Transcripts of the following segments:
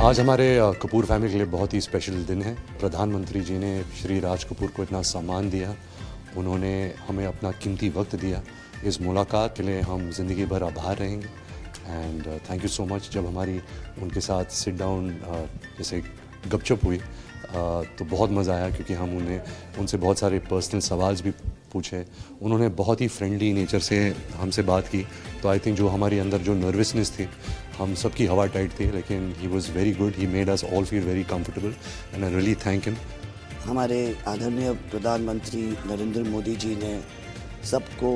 आज हमारे कपूर फैमिली के लिए बहुत ही स्पेशल दिन है। प्रधानमंत्री जी ने श्री राज कपूर को इतना सम्मान दिया, उन्होंने हमें अपना कीमती वक्त दिया। इस मुलाकात के लिए हम ज़िंदगी भर आभार रहेंगे and thank you so much. जब हमारी उनके साथ सिट डाउन जैसे गपशप हुई तो बहुत मज़ा आया, क्योंकि हम उनसे बहुत सारे पर्सनल सवाल भी पूछे। उन्होंने बहुत ही फ्रेंडली नेचर से हमसे बात की। तो आई थिंक जो हमारी अंदर जो नर्वसनेस थी, हम सबकी हवा टाइट थी, लेकिन he was very good. He made us all feel very comfortable and I really thank him. हमारे आदरणीय प्रधानमंत्री नरेंद्र मोदी जी ने सबको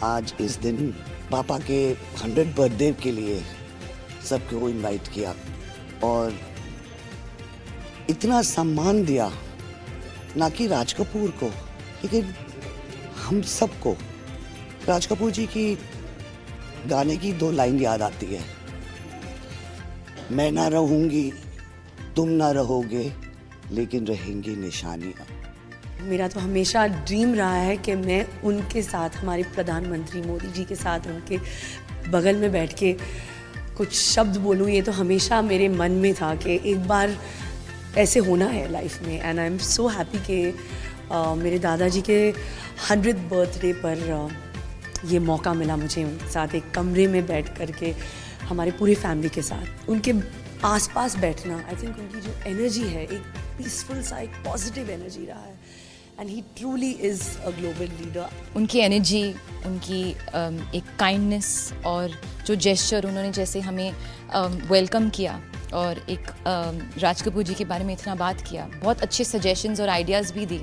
आज इस दिन पापा के 100 बर्थडे के लिए सबको इनवाइट किया और इतना सम्मान दिया, ना कि राज कपूर को, लेकिन हम सबको। राज कपूर जी की गाने की 2 लाइन याद आती है, मैं ना रहूंगी तुम ना रहोगे लेकिन रहेंगी निशानियाँ। मेरा तो हमेशा ड्रीम रहा है कि मैं उनके साथ, हमारे प्रधानमंत्री मोदी जी के साथ उनके बगल में बैठ के कुछ शब्द बोलूँ। ये तो हमेशा मेरे मन में था कि एक बार ऐसे होना है लाइफ में। And I am so happy कि मेरे दादाजी के 100th बर्थडे पर ये मौका मिला मुझे उनके साथ एक कमरे में बैठ कर के, हमारे पूरी फैमिली के साथ उनके आसपास बैठना। आई थिंक उनकी जो एनर्जी है, एक पीसफुल सा, एक पॉजिटिव एनर्जी रहा है and he truly is a global leader. उनकी एनर्जी, उनकी एक काइंडनेस और जो जेस्चर उन्होंने जैसे हमें वेलकम किया और एक राज कपूर जी के बारे में इतना बात किया, बहुत अच्छे सजेशंस और आइडियाज़ भी दी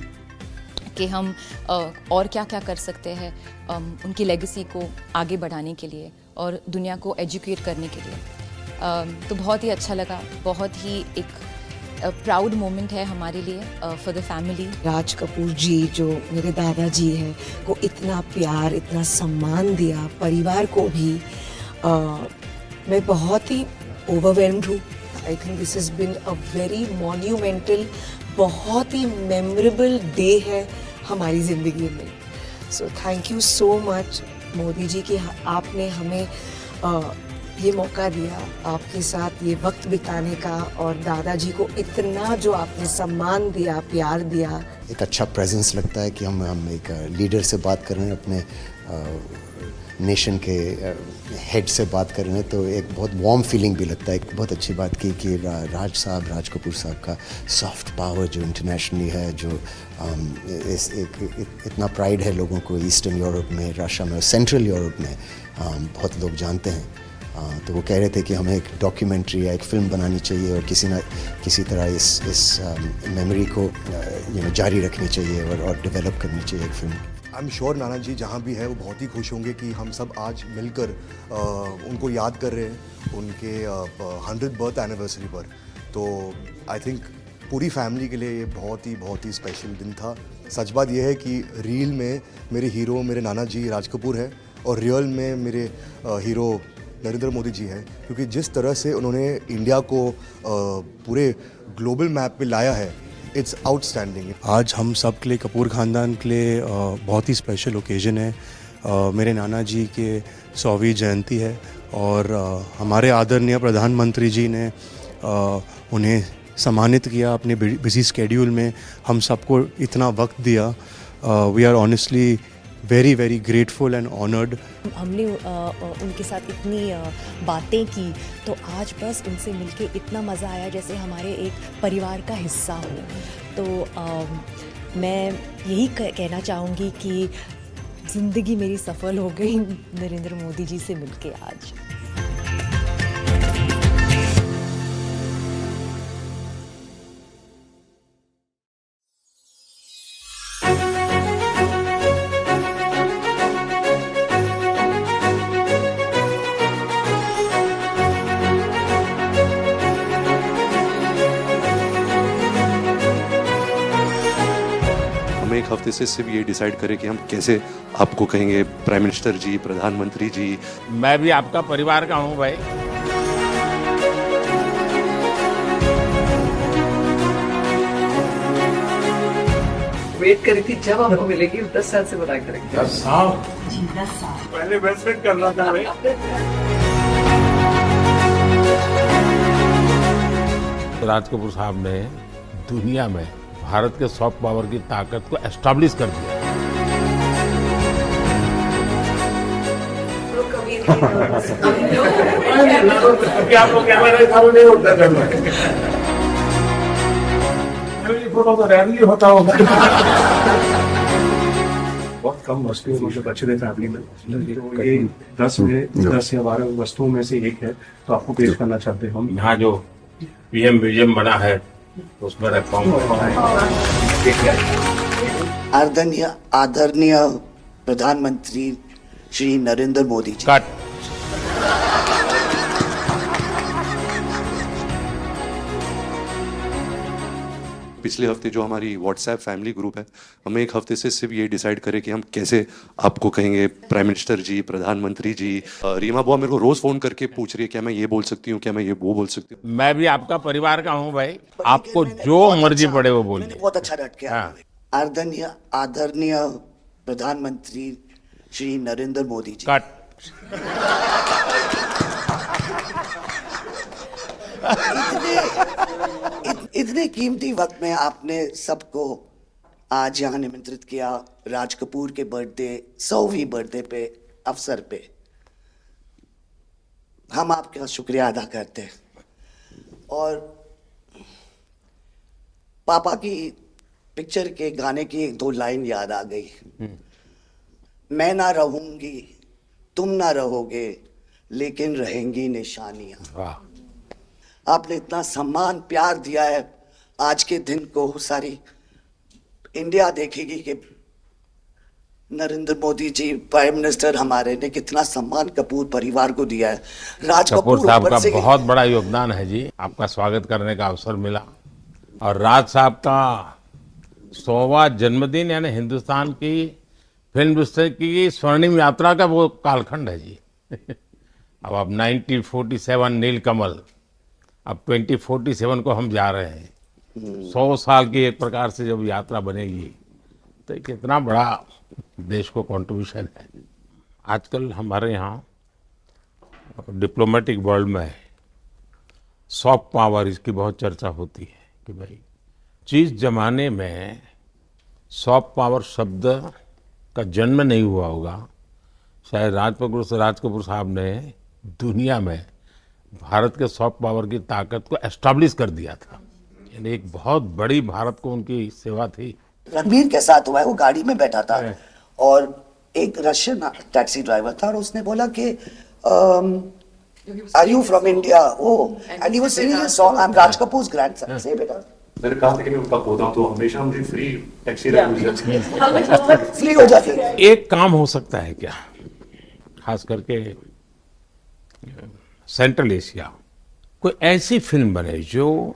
कि हम और क्या क्या कर सकते हैं उनकी लेगेसी को आगे बढ़ाने के लिए और दुनिया को एजुकेट करने के लिए। तो बहुत ही अच्छा लगा, बहुत ही एक प्राउड मोमेंट है हमारे लिए for the family. Raj Kapoor जी जो मेरे दादाजी हैं, को इतना प्यार, इतना सम्मान दिया, परिवार को भी, मैं बहुत ही ओवरवेल्म्ड हूँ। I think this has been a very monumental, बहुत ही मेमोरेबल डे है हमारी ज़िंदगी में। So thank you so much Modi ji कि आपने हमें ये मौका दिया आपके साथ ये वक्त बिताने का, और दादाजी को इतना जो आपने सम्मान दिया, प्यार दिया। एक अच्छा प्रेजेंस लगता है कि हम एक लीडर से बात कर रहे हैं, अपने नेशन के हेड से बात कर रहे हैं, तो एक बहुत वार्म फीलिंग भी लगता है। एक बहुत अच्छी बात की कि राज कपूर साहब का सॉफ्ट पावर जो इंटरनेशनली है, जो इतना प्राइड है लोगों को ईस्टर्न यूरोप में, रशिया में, सेंट्रल यूरोप में बहुत लोग जानते हैं। तो वो कह रहे थे कि हमें एक डॉक्यूमेंट्री या एक फ़िल्म बनानी चाहिए और किसी तरह इस मेमोरी को जारी रखनी चाहिए और डेवलप करनी चाहिए एक फ़िल्म। आई एम श्योर नाना जी जहाँ भी है वो बहुत ही खुश होंगे कि हम सब आज मिलकर उनको याद कर रहे हैं उनके 100th बर्थ एनिवर्सरी पर। तो आई थिंक पूरी फैमिली के लिए ये बहुत ही स्पेशल दिन था। सच बात यह है कि रील में मेरे हीरो मेरे नाना जी राज कपूर है और रियल में मेरे हीरो नरेंद्र मोदी जी हैं, क्योंकि जिस तरह से उन्होंने इंडिया को पूरे ग्लोबल मैप पे लाया है, इट्स आउटस्टैंडिंग। आज हम सब के लिए, कपूर ख़ानदान के लिए बहुत ही स्पेशल ओकेजन है। मेरे नाना जी के 100वीं जयंती है और हमारे आदरणीय प्रधानमंत्री जी ने उन्हें सम्मानित किया अपने बिजी स्केड्यूल में, हम सबको इतना वक्त दिया। We are honestly very very grateful and honoured. हमने उनके साथ इतनी बातें की, तो आज बस उनसे मिलके इतना मज़ा आया जैसे हमारे एक परिवार का हिस्सा हो। तो मैं यही कहना चाहूँगी कि ज़िंदगी मेरी सफल हो गई नरेंद्र मोदी जी से मिलके आज। एक हफ्ते से सिर्फ ये डिसाइड करें कि हम कैसे आपको कहेंगे प्राइम मिनिस्टर जी, प्रधानमंत्री जी। मैं भी आपका परिवार का हूँ भाई। वेट करी थी जब आपको मिलेगी, 10 साल से बताया करेंगे। 10 साल? जी 10 साल पहले इन्वेस्टमेंट करना था भाई। राज कपूर साहब ने दुनिया में भारत के सॉफ्ट पावर की ताकत को एस्टैब्लिश कर दिया। होता होगा। बहुत कम वस्तुएं मतलब बचे थे फैमिली में, तो ये 10 या 12 वस्तुओं में से एक है, तो आपको पेश करना चाहते हैं हम। यहाँ जो पीएम म्यूजियम बना है उसमें रखा हूँ। आदरणीय प्रधानमंत्री श्री नरेंद्र मोदी जी। कट। पिछले हफ्ते जो हमारी व्हाट्सएप फैमिली ग्रुप है, हमें एक हफ्ते से सिर्फ ये डिसाइड करें कि हम कैसे आपको कहेंगे प्राइम मिनिस्टर जी, प्रधानमंत्री जी। रीमा बुआ मेरे को रोज फोन करके पूछ रही है क्या मैं ये बोल सकती हूँ, क्या मैं ये वो बोल सकती हूँ। मैं भी आपका परिवार का हूँ भाई, आपको जो मर्जी पड़े वो बोलिए। बहुत अच्छा रट के आदरणीय प्रधानमंत्री श्री नरेंद्र मोदी जी। कट। इतने कीमती वक्त में आपने सबको आज यहाँ निमंत्रित किया राज कपूर के बर्थडे 100वीं बर्थडे पे अवसर पे। हम आपका शुक्रिया अदा करते हैं। और पापा की पिक्चर के गाने की 1-2 लाइन याद आ गई। मैं ना रहूंगी, तुम ना रहोगे, लेकिन रहेंगी निशानियां। आपने इतना सम्मान प्यार दिया है, आज के दिन को सारी इंडिया देखेगी कि नरेंद्र मोदी जी प्राइम मिनिस्टर हमारे ने कितना सम्मान कपूर परिवार को दिया है। राज कपूर साहब का बहुत बड़ा योगदान है जी, आपका स्वागत करने का अवसर मिला। और राज साहब का 100वां जन्मदिन यानी हिंदुस्तान की फिल्म इंडस्ट्री की स्वर्णिम यात्रा का वो कालखंड है जी। अब 1947 नीलकमल, अब 2047 को हम जा रहे हैं। 100 साल की एक प्रकार से जब यात्रा बनेगी तो कितना बड़ा देश को कंट्रीब्यूशन है। आजकल हमारे यहाँ डिप्लोमेटिक वर्ल्ड में सॉफ्ट पावर इसकी बहुत चर्चा होती है कि भाई जिस जमाने में सॉफ्ट पावर शब्द का जन्म नहीं हुआ होगा, शायद राज कपूर साहब ने दुनिया में भारत के सॉफ्ट पावर की ताकत को एस्टैब्लिश कर दिया था। यानी एक बहुत बड़ी भारत को उनकी सेवा थी। रणबीर के साथ हुआ है, वो गाड़ी में बैठा था और एक रशियन टैक्सी ड्राइवर था और उसने बोला कि are you from India? Oh, and he was singing a song, I am Raj Kapoor's grandson. से बेटा मैंने कहा था कि मैं उनका पोता हूं, तो हमेशा मुझे फ्री टैक्सी फ्री हो जाती है। एक काम हो सकता है क्या, खास करके सेंट्रल एशिया, कोई ऐसी फिल्म बने जो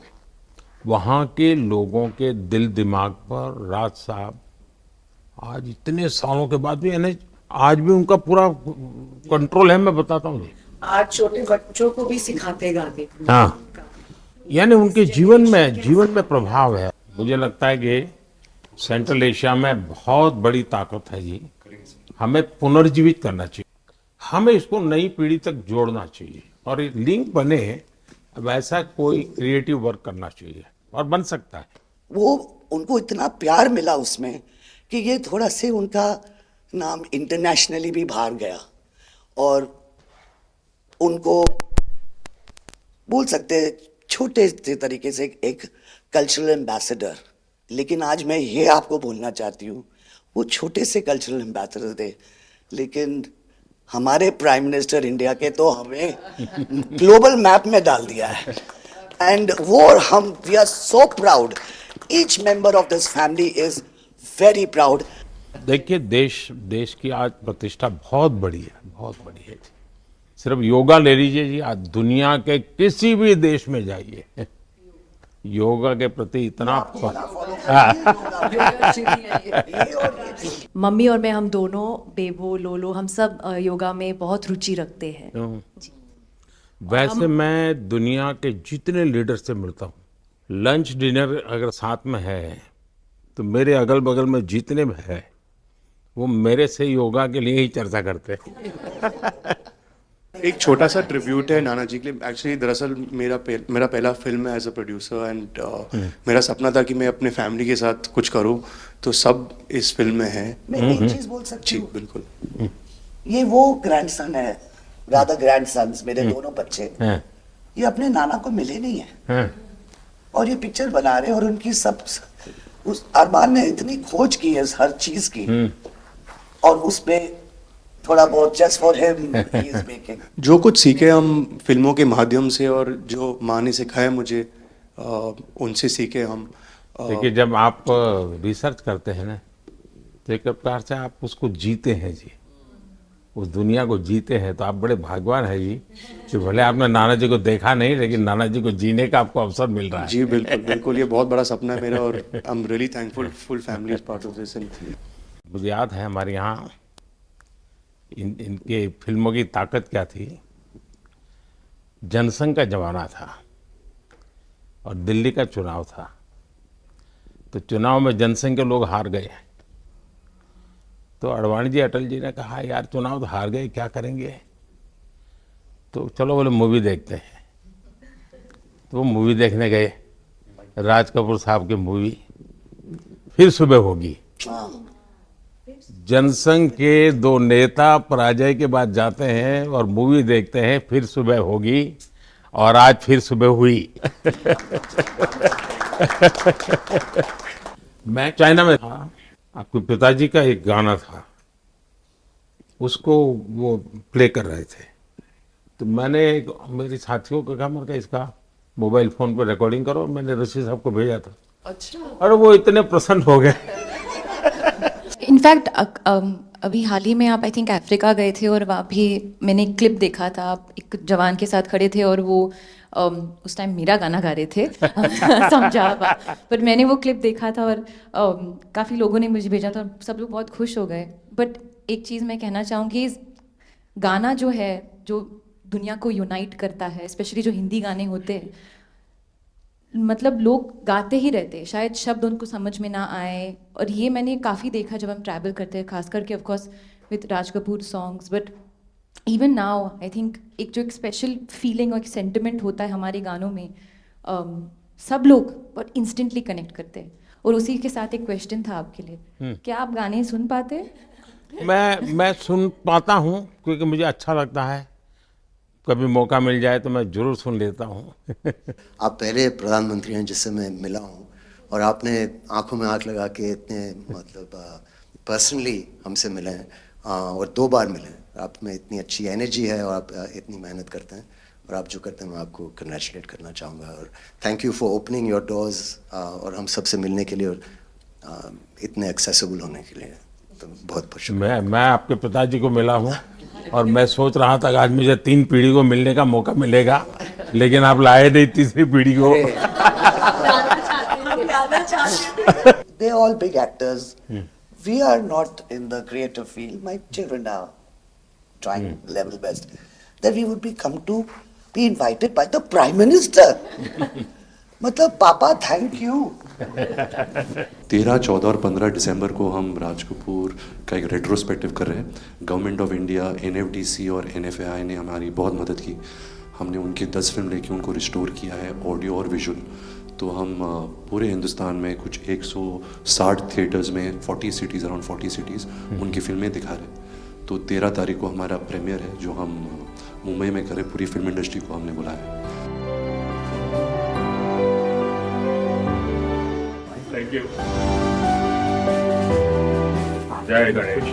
वहाँ के लोगों के दिल दिमाग पर राज साहब आज इतने सालों के बाद भी, यानी आज भी उनका पूरा कंट्रोल है। मैं बताता हूँ, आज छोटे बच्चों को भी सिखाते गाते। हाँ, यानी उनके जीवन में प्रभाव है। मुझे लगता है कि सेंट्रल एशिया में बहुत बड़ी ताकत है जी। हमें पुनर्जीवित करना चाहिए, हमें इसको नई पीढ़ी तक जोड़ना चाहिए और एक लिंक बने, वैसा कोई क्रिएटिव वर्क करना चाहिए और बन सकता है। वो उनको इतना प्यार मिला उसमें कि ये थोड़ा से उनका नाम इंटरनेशनली भी बाहर गया और उनको बोल सकते हैं छोटे से तरीके से एक कल्चरल एम्बेसडर। लेकिन आज मैं ये आपको बोलना चाहती हूँ, वो छोटे से कल्चरल एम्बेसडर थे, लेकिन हमारे प्राइम मिनिस्टर इंडिया के तो हमें ग्लोबल मैप में डाल दिया है। एंड वो हम we are so proud, each member of this family is very proud. देखिए, देश की आज प्रतिष्ठा बहुत बड़ी है, बहुत बड़ी है। सिर्फ योगा ले लीजिए जी, आज दुनिया के किसी भी देश में जाइए, योगा के प्रति इतना मम्मी और मैं, हम दोनों, बेबो लोलो, हम सब योगा में बहुत रुचि रखते हैं। वैसे मैं दुनिया के जितने लीडर से मिलता हूँ, लंच डिनर अगर साथ में है तो मेरे अगल बगल में जितने भी है वो मेरे से योगा के लिए ही चर्चा करते हैं। एक छोटा सा ट्रिब्यूट है नाना जी के लिए। एक्चुअली दरअसल मेरा पहला फिल्म है एज अ प्रोड्यूसर एंड मेरा सपना था कि मैं अपने फैमिली के साथ कुछ करूं, तो सब इस फिल्म में है। मैं एक चीज बोल सकती जी हूँ? बिल्कुल। ये वो ग्रैंडसन है, रादर ग्रैंडसन्स, मेरे दोनों बच्चे, ये अपने नाना को मिले नहीं है और ये पिक्चर बना रहे हैं, और उनकी सब उस अरमान ने इतनी खोज की है हर चीज की, और उसमें थोड़ा बहुत just for him he is making. जो कुछ सीखे हम फिल्मों के माध्यम से और जो माँ ने सिखाया मुझे, उनसे सीखे हम। देखिए, जब आप रिसर्च करते हैं ना, तो एक प्रकार से आप उसको जीते हैं जी, उस दुनिया को जीते हैं। तो आप बड़े भाग्यवान हैं जी कि भले आपने नाना जी को देखा नहीं, लेकिन नाना जी को जीने का आपको अवसर मिल रहा है। जी बिल्कुल बिल्कुल, ये बहुत बड़ा सपना है मेरा, और I am really thankful, full family is part of this. मुझे याद है हमारे यहाँ इनके फिल्मों की ताकत क्या थी। जनसंघ का जमाना था और दिल्ली का चुनाव था, तो चुनाव में जनसंघ के लोग हार गए। तो अडवाणी जी, अटल जी ने कहा, यार चुनाव तो हार गए, क्या करेंगे? तो चलो बोले मूवी देखते हैं। तो वो मूवी देखने गए, राज कपूर साहब की मूवी फिर सुबह होगी। जनसंघ के दो नेता पराजय के बाद जाते हैं और मूवी देखते हैं फिर सुबह होगी, और आज फिर सुबह हुई। मैं चाइना में था, आपके पिताजी का एक गाना था, उसको वो प्ले कर रहे थे। तो मैंने मेरे साथियों को कहा, मैं इसका मोबाइल फोन पर रिकॉर्डिंग करो। मैंने ऋषि साहब को भेजा था। अच्छा। और वो इतने प्रसन्न हो गए। इनफैक्ट अभी हाल ही में आप आई थिंक अफ्रीका गए थे, और वहाँ भी मैंने एक क्लिप देखा था, आप एक जवान के साथ खड़े थे और वो उस टाइम मेरा गाना गा रहे थे। समझा आप? बट मैंने वो क्लिप देखा था और काफ़ी लोगों ने मुझे भेजा था, सब लोग बहुत खुश हो गए। बट एक चीज़ मैं कहना चाहूँगी, गाना जो है, जो दुनिया को यूनाइट करता है, स्पेशली जो हिंदी गाने होते हैं, मतलब लोग गाते ही रहते हैं, शायद शब्द उनको समझ में ना आए। और ये मैंने काफ़ी देखा जब हम ट्रैवल करते हैं, खास करके of course with Raj Kapoor songs, but even now I think एक जो एक स्पेशल फीलिंग और एक सेंटिमेंट होता है हमारे गानों में, सब लोग बहुत इंस्टेंटली कनेक्ट करते हैं। और उसी के साथ एक क्वेश्चन था आपके लिए, क्या आप गाने सुन पाते हैं? मैं सुन पाता हूँ, क्योंकि मुझे अच्छा लगता है। कभी मौका मिल जाए तो मैं जरूर सुन लेता हूँ। आप पहले प्रधानमंत्री हैं जिससे मैं मिला हूँ, और आपने आंखों में आंख लगा के इतने मतलब पर्सनली हमसे मिले हैं, और 2 बार मिले हैं। आप में इतनी अच्छी एनर्जी है और आप इतनी मेहनत करते हैं, और आप जो करते हैं मैं आपको कंग्रेचुलेट करना चाहूँगा। और thank you for opening your doors, और हम सबसे मिलने के लिए, और इतने एक्सेसिबल होने के लिए, तो बहुत खुश हूँ। मैं आपके पिताजी को मिला हूँ, और मैं सोच रहा था कि आज मुझे 3 पीढ़ी को मिलने का मौका मिलेगा, लेकिन आप लाए नहीं तीसरी पीढ़ी को। They all big actors. We are not in the creative field. My children are trying level best. That we would be invited by the Prime Minister. मतलब पापा थैंक यू। 13, 14 और 15 दिसंबर को हम राज कपूर का एक रेट्रोस्पेक्टिव कर रहे हैं। गवर्नमेंट ऑफ इंडिया, NFDC और NFAI ने हमारी बहुत मदद की। हमने उनकी 10 फिल्म लेके उनको रिस्टोर किया है, ऑडियो और विजुअल। तो हम पूरे हिंदुस्तान में कुछ 160 थिएटर्स में 40 सिटीज़, अराउंड 40 सिटीज़ उनकी फिल्में दिखा रहे हैं। तो 13 तारीख को हमारा प्रीमियर है, जो हम मुंबई में करें। पूरी फिल्म इंडस्ट्री को हमने बुलाया है। Thank you. जय गणेश।